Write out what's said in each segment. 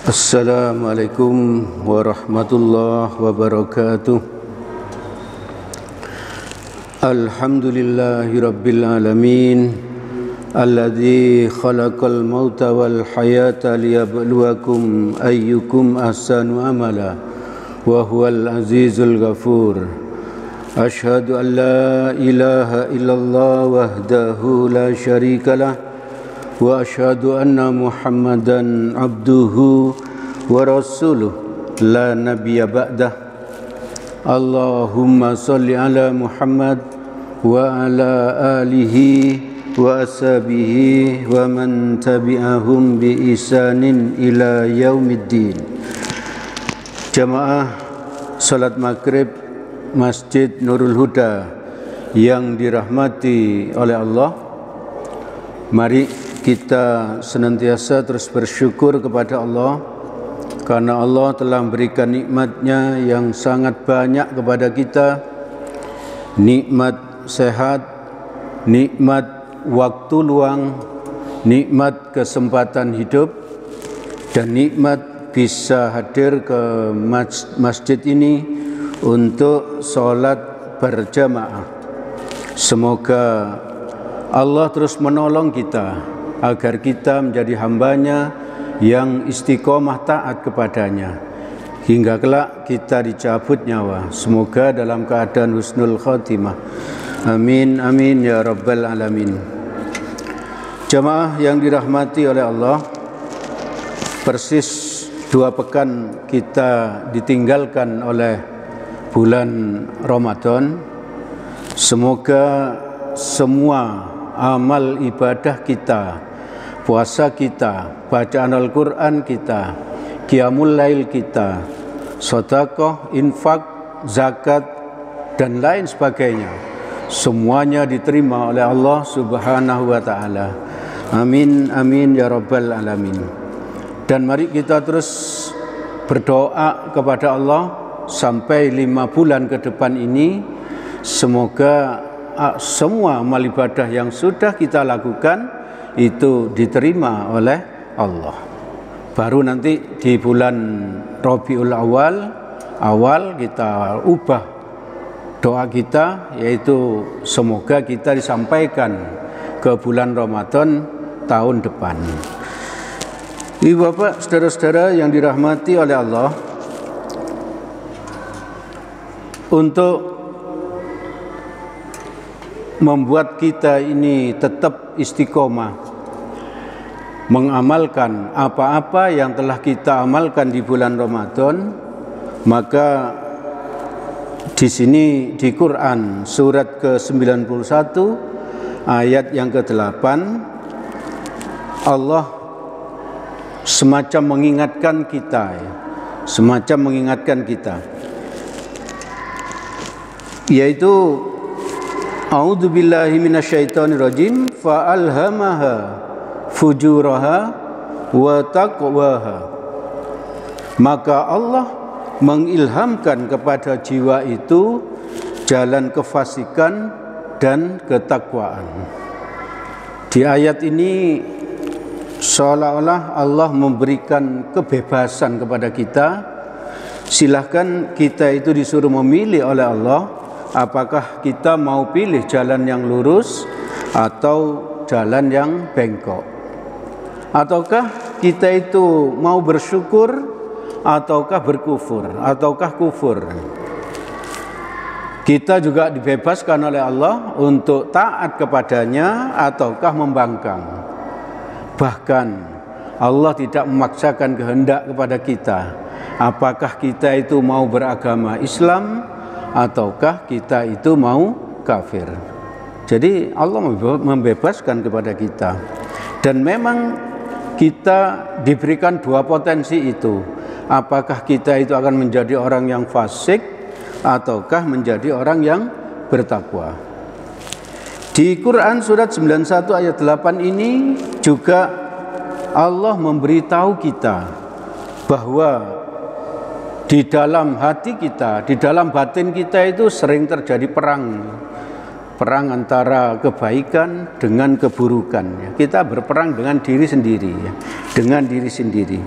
Assalamualaikum warahmatullahi wabarakatuh. Alhamdulillahi rabbil alamin, alladzi khalaqal mauta wal hayata liyabluwakum ayyukum ahsanu amala wa huwal azizul ghafur. Ashhadu an la ilaha illallah wahdahu la syarikalah wa asyhadu anna Muhammadan abduhu wa rasuluh la nabiyya ba'dah. Allahumma salli ala Muhammad wa ala alihi wa ashabihi wa man tabi'ahum bi ihsanin ila yaumiddin. Jamaah salat maghrib Masjid Nurul Huda yang dirahmati oleh Allah, mari kita senantiasa terus bersyukur kepada Allah karena Allah telah memberikan nikmat-Nya yang sangat banyak kepada kita. Nikmat sehat, nikmat waktu luang, nikmat kesempatan hidup, dan nikmat bisa hadir ke masjid ini untuk sholat berjamaah. Semoga Allah terus menolong kita agar kita menjadi hambanya yang istiqomah taat kepadanya hingga kelak kita dicabut nyawa. Semoga dalam keadaan husnul khotimah. Amin amin ya rabbal alamin. Jamaah yang dirahmati oleh Allah, persis 2 pekan kita ditinggalkan oleh bulan Ramadan. Semoga semua amal ibadah kita, puasa kita, bacaan Al-Quran kita, qiyamul lail kita, sedekah, infak, zakat, dan lain sebagainya, semuanya diterima oleh Allah Subhanahu wa ta'ala. Amin, amin, ya rabbal alamin. Dan mari kita terus berdoa kepada Allah sampai 5 bulan ke depan ini, semoga semua amal ibadah yang sudah kita lakukan itu diterima oleh Allah. Baru nanti di bulan Rabiul awal kita ubah doa kita, yaitu semoga kita disampaikan ke bulan Ramadan tahun depan. Ibu bapak, saudara-saudara yang dirahmati oleh Allah, untuk membuat kita ini tetap istiqomah mengamalkan apa-apa yang telah kita amalkan di bulan Ramadan, maka di sini di Quran surat ke-91 ayat yang ke-8 Allah semacam mengingatkan kita, yaitu A'udzu billahi minasyaitonir rajim, fa alhamaha fujuraha wa taqwaha. Maka Allah mengilhamkan kepada jiwa itu jalan kefasikan dan ketakwaan. Di ayat ini seolah-olah Allah memberikan kebebasan kepada kita. Silahkan kita itu disuruh memilih oleh Allah, apakah kita mau pilih jalan yang lurus atau jalan yang bengkok, ataukah kita itu mau bersyukur ataukah berkufur, ataukah kufur. Kita juga dibebaskan oleh Allah untuk taat kepadanya ataukah membangkang. Bahkan Allah tidak memaksakan kehendak kepada kita, apakah kita itu mau beragama Islam ataukah kita itu mau kafir. Jadi Allah membebaskan kepada kita. Dan memang kita diberikan 2 potensi itu. Apakah kita itu akan menjadi orang yang fasik ataukah menjadi orang yang bertakwa. Di Quran surat 91 ayat 8 ini juga Allah memberitahu kita bahwa di dalam hati kita, di dalam batin kita itu sering terjadi perang perang antara kebaikan dengan keburukan. Kita berperang dengan diri sendiri, dengan diri sendiri.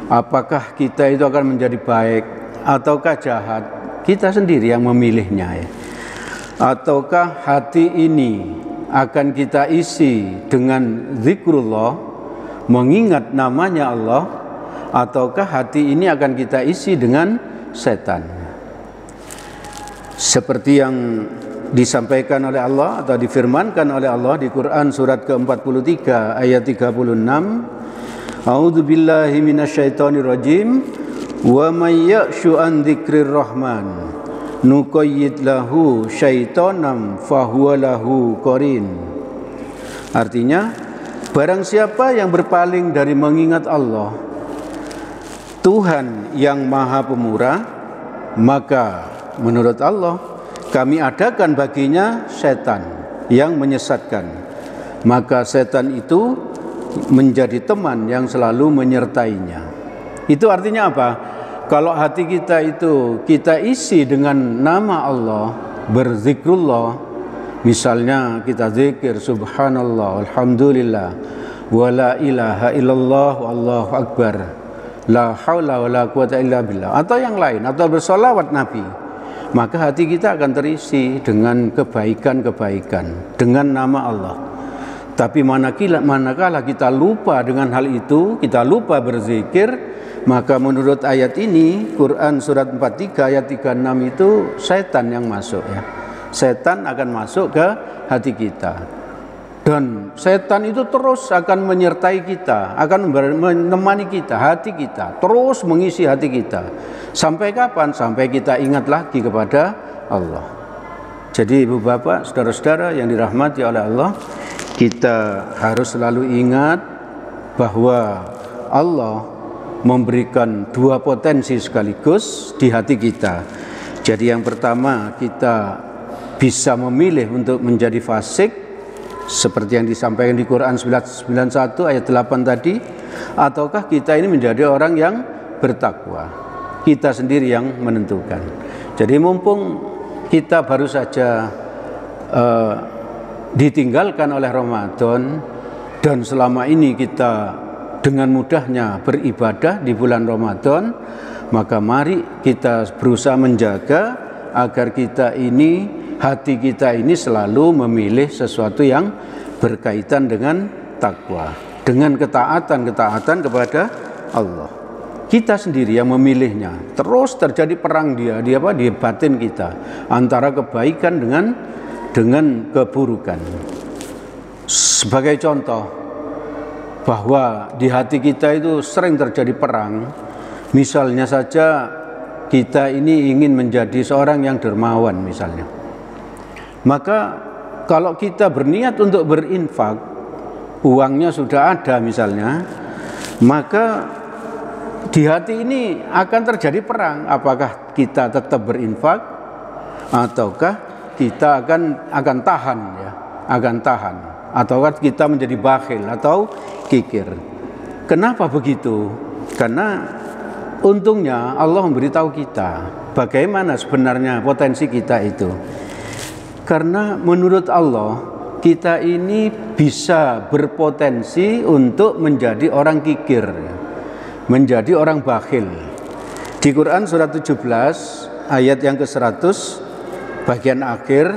Apakah kita itu akan menjadi baik ataukah jahat? Kita sendiri yang memilihnya. Ataukah hati ini akan kita isi dengan zikrullah, mengingat namanya Allah, ataukah hati ini akan kita isi dengan setan? Seperti yang disampaikan oleh Allah atau difirmankan oleh Allah di Quran surat ke-43 ayat 36, A'udzubillahi minasyaitonirrajim, wa may ya'shu an dzikrir rahman nuqayyid lahu syaitonam fahuwa lahu qarin. Artinya, barang siapa yang berpaling dari mengingat Allah, Tuhan yang Maha Pemurah, maka menurut Allah kami adakan baginya setan yang menyesatkan. Maka setan itu menjadi teman yang selalu menyertainya. Itu artinya apa? Kalau hati kita itu kita isi dengan nama Allah, berzikrullah, misalnya kita zikir subhanallah, alhamdulillah, wa la ilaha illallah, wallahu akbar, la haula wa la quwata illa billah, atau yang lain, atau bersolawat Nabi, maka hati kita akan terisi dengan kebaikan-kebaikan, dengan nama Allah. Tapi manakala kita lupa dengan hal itu, kita lupa berzikir, maka menurut ayat ini, Quran surat 43 ayat 36 itu setan yang masuk ya. Setan akan masuk ke hati kita. Dan setan itu terus akan menyertai kita, akan menemani kita, hati kita, terus mengisi hati kita. Sampai kapan? Sampai kita ingat lagi kepada Allah. Jadi ibu bapak, saudara-saudara yang dirahmati oleh Allah, kita harus selalu ingat bahwa Allah memberikan dua potensi sekaligus di hati kita. Jadi yang pertama, kita bisa memilih untuk menjadi fasik seperti yang disampaikan di Quran 91 ayat 8 tadi, ataukah kita ini menjadi orang yang bertakwa. Kita sendiri yang menentukan. Jadi mumpung kita baru saja ditinggalkan oleh Ramadan, dan selama ini kita dengan mudahnya beribadah di bulan Ramadan, maka mari kita berusaha menjaga agar kita ini, hati kita ini selalu memilih sesuatu yang berkaitan dengan takwa, dengan ketaatan kepada Allah. Kita sendiri yang memilihnya. Terus terjadi perang di batin kita antara kebaikan dengan keburukan. Sebagai contoh, bahwa di hati kita itu sering terjadi perang. Misalnya saja kita ini ingin menjadi seorang yang dermawan misalnya. Maka kalau kita berniat untuk berinfak, uangnya sudah ada misalnya, maka di hati ini akan terjadi perang. Apakah kita tetap berinfak ataukah kita akan tahan ya, akan tahan, ataukah kita menjadi bakhil atau kikir. Kenapa begitu? Karena untungnya Allah memberitahu kita bagaimana sebenarnya potensi kita itu. Karena menurut Allah kita ini bisa berpotensi untuk menjadi orang kikir, menjadi orang bakhil. Di Quran surat 17 ayat yang ke-100 bagian akhir,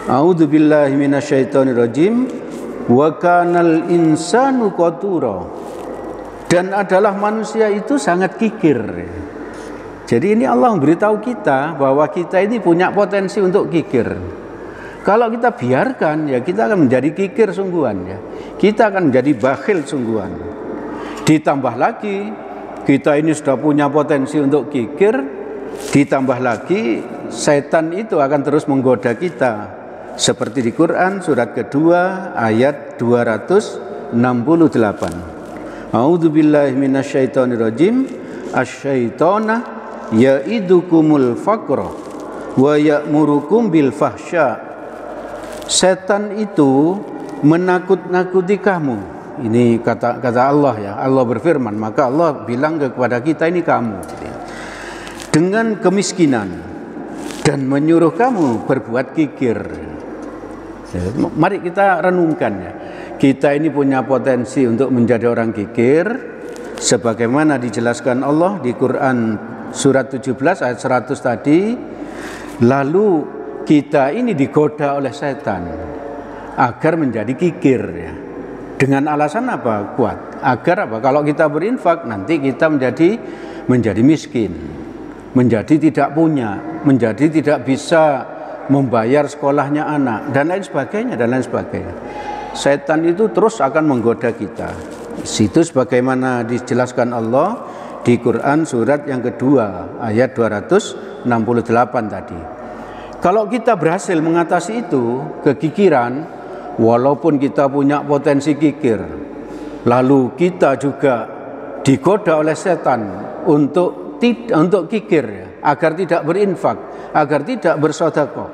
A'udzubillahi minasyaitonirrajim, wa kanal insanu qatura, dan adalah manusia itu sangat kikir. Jadi ini Allah memberitahu kita bahwa kita ini punya potensi untuk kikir. Kalau kita biarkan, ya kita akan menjadi kikir sungguhan ya. Kita akan menjadi bakhil sungguhan. Ditambah lagi kita ini sudah punya potensi untuk kikir, ditambah lagi setan itu akan terus menggoda kita. Seperti di Quran surat kedua ayat 268. A'udzubillahi minasyaitonirrajim, asyaitona ya'idukumul faqra wa ya'murukum bil fahsya. Setan itu menakut-nakuti kamu. Ini kata Allah ya. Allah berfirman, maka Allah bilang kepada kita ini kamu, dengan kemiskinan dan menyuruh kamu berbuat kikir. Mari kita renungkan ya. Kita ini punya potensi untuk menjadi orang kikir sebagaimana dijelaskan Allah di Quran surat 17 ayat 100 tadi. Lalu kita ini digoda oleh setan agar menjadi kikir ya. Dengan alasan apa? Kuat. Agar apa? Kalau kita berinfak nanti kita menjadi miskin, menjadi tidak punya, menjadi tidak bisa membayar sekolahnya anak dan lain sebagainya. Setan itu terus akan menggoda kita. Situ sebagaimana dijelaskan Allah di Quran surat yang kedua ayat 268 tadi. Kalau kita berhasil mengatasi itu kekikiran, walaupun kita punya potensi kikir, lalu kita juga digoda oleh setan untuk kikir ya, agar tidak berinfak, agar tidak bersedekah,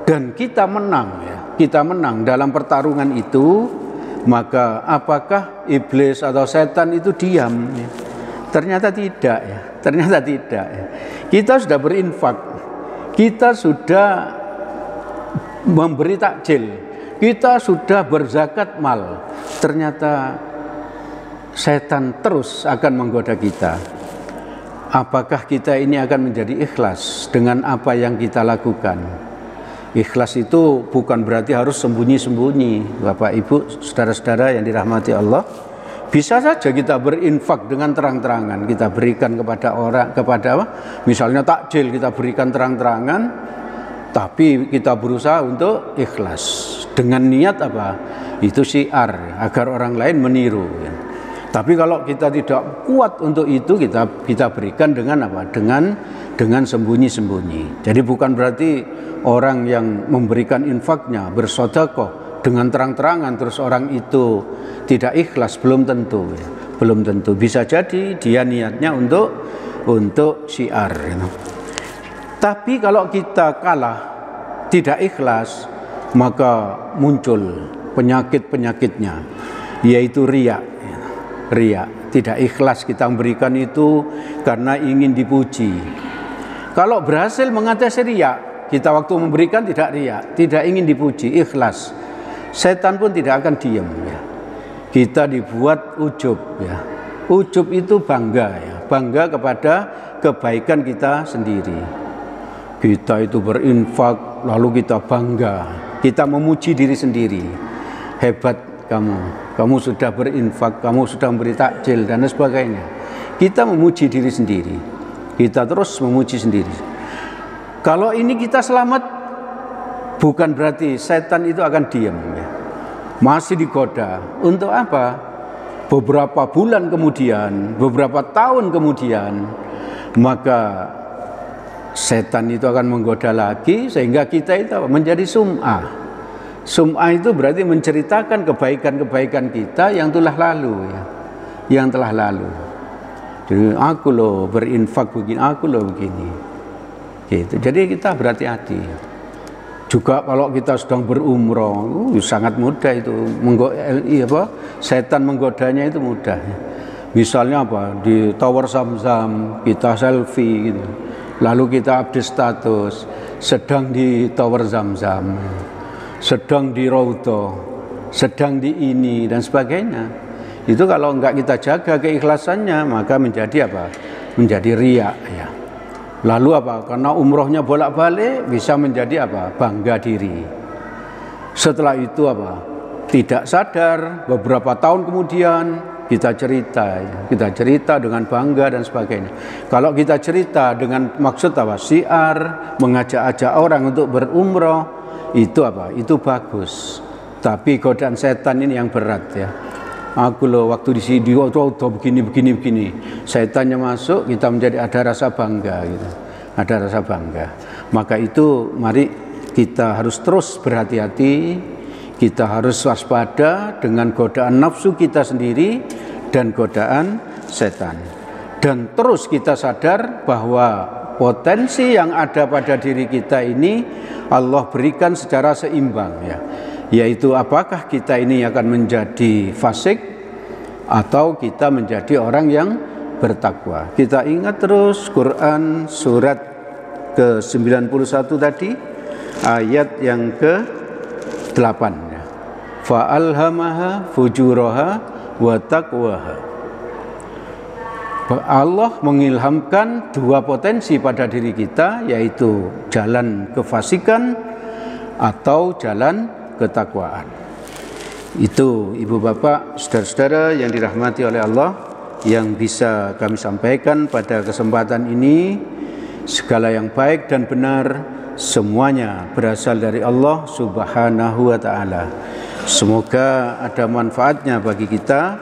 dan kita menang ya, kita menang dalam pertarungan itu, maka apakah iblis atau setan itu diam ya? Ternyata tidak ya, Kita sudah berinfak, kita sudah memberi takjil, kita sudah berzakat mal, ternyata setan terus akan menggoda kita. Apakah kita ini akan menjadi ikhlas dengan apa yang kita lakukan? Ikhlas itu bukan berarti harus sembunyi-sembunyi, Bapak Ibu, saudara-saudara yang dirahmati Allah. Bisa saja kita berinfak dengan terang-terangan, kita berikan kepada orang, misalnya takjil kita berikan terang-terangan, tapi kita berusaha untuk ikhlas dengan niat apa? Itu syiar agar orang lain meniru ya. Tapi kalau kita tidak kuat untuk itu, kita berikan dengan apa? Dengan sembunyi-sembunyi. Jadi bukan berarti orang yang memberikan infaknya bersedekah dengan terang-terangan terus orang itu tidak ikhlas, belum tentu ya. Belum tentu. Bisa jadi dia niatnya untuk syiar ya. Tapi kalau kita kalah, tidak ikhlas, maka muncul penyakit-penyakitnya, yaitu riya. Riya, tidak ikhlas kita memberikan itu karena ingin dipuji. Kalau berhasil mengatasi riya, kita waktu memberikan tidak riya, tidak ingin dipuji, ikhlas, setan pun tidak akan diam ya. Kita dibuat ujub ya. Ujub itu bangga ya, bangga kepada kebaikan kita sendiri. Kita itu berinfak, lalu kita bangga, kita memuji diri sendiri. Hebat kamu sudah berinfak, kamu sudah memberi takjil dan sebagainya. Kita memuji diri sendiri, kita terus memuji sendiri. Kalau ini kita selamat, bukan berarti setan itu akan diam ya. Masih digoda. Untuk apa? Beberapa bulan kemudian, beberapa tahun kemudian, maka setan itu akan menggoda lagi sehingga kita itu menjadi sum'ah. Sum'ah itu berarti menceritakan kebaikan-kebaikan kita yang telah lalu ya. Yang telah lalu. Jadi aku loh berinfak begini, aku loh begini. Gitu. Jadi kita berhati-hati. Juga kalau kita sedang berumroh, sangat mudah itu. Setan menggodanya itu mudah. Misalnya apa? Di Tower Zamzam kita selfie gitu. Lalu kita update status sedang di Tower Zamzam, sedang di Raudhah, sedang di ini dan sebagainya. Itu kalau enggak kita jaga keikhlasannya, maka menjadi apa? Menjadi riya ya. Lalu apa? Karena umrohnya bolak-balik bisa menjadi apa? Bangga diri. Setelah itu apa? Tidak sadar beberapa tahun kemudian kita cerita dengan bangga dan sebagainya. Kalau kita cerita dengan maksud apa? Syiar, mengajak-ajak orang untuk berumroh, itu apa? Itu bagus. Tapi godaan setan ini yang berat ya. Aku loh waktu di sini begini. Setannya masuk, kita menjadi ada rasa bangga gitu. Ada rasa bangga. Maka itu mari kita harus terus berhati-hati. Kita harus waspada dengan godaan nafsu kita sendiri dan godaan setan. Dan terus kita sadar bahwa potensi yang ada pada diri kita ini Allah berikan secara seimbang ya. Yaitu apakah kita ini akan menjadi fasik atau kita menjadi orang yang bertakwa. Kita ingat terus Quran surat ke-91 tadi ayat yang ke-8 8 ya. Fa alhamaha fujuraha wa taqwaha. Allah mengilhamkan dua potensi pada diri kita, yaitu jalan kefasikan atau jalan ketakwaan. Itu ibu bapak, saudara-saudara yang dirahmati oleh Allah, yang bisa kami sampaikan pada kesempatan ini. Segala yang baik dan benar semuanya berasal dari Allah Subhanahu wa ta'ala. Semoga ada manfaatnya bagi kita.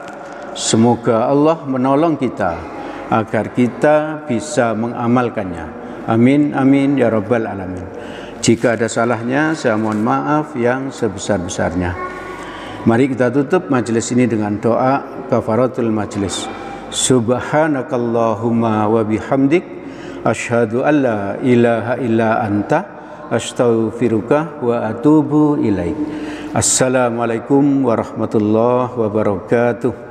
Semoga Allah menolong kita agar kita bisa mengamalkannya. Amin, amin, ya rabbal alamin. Jika ada salahnya, saya mohon maaf yang sebesar-besarnya. Mari kita tutup majelis ini dengan doa kafaratul majelis. Subhanakallahumma wa bihamdik, asyhadu an la ilaha illa anta, astaghfiruka wa atubu ilaik. Assalamualaikum warahmatullahi wabarakatuh.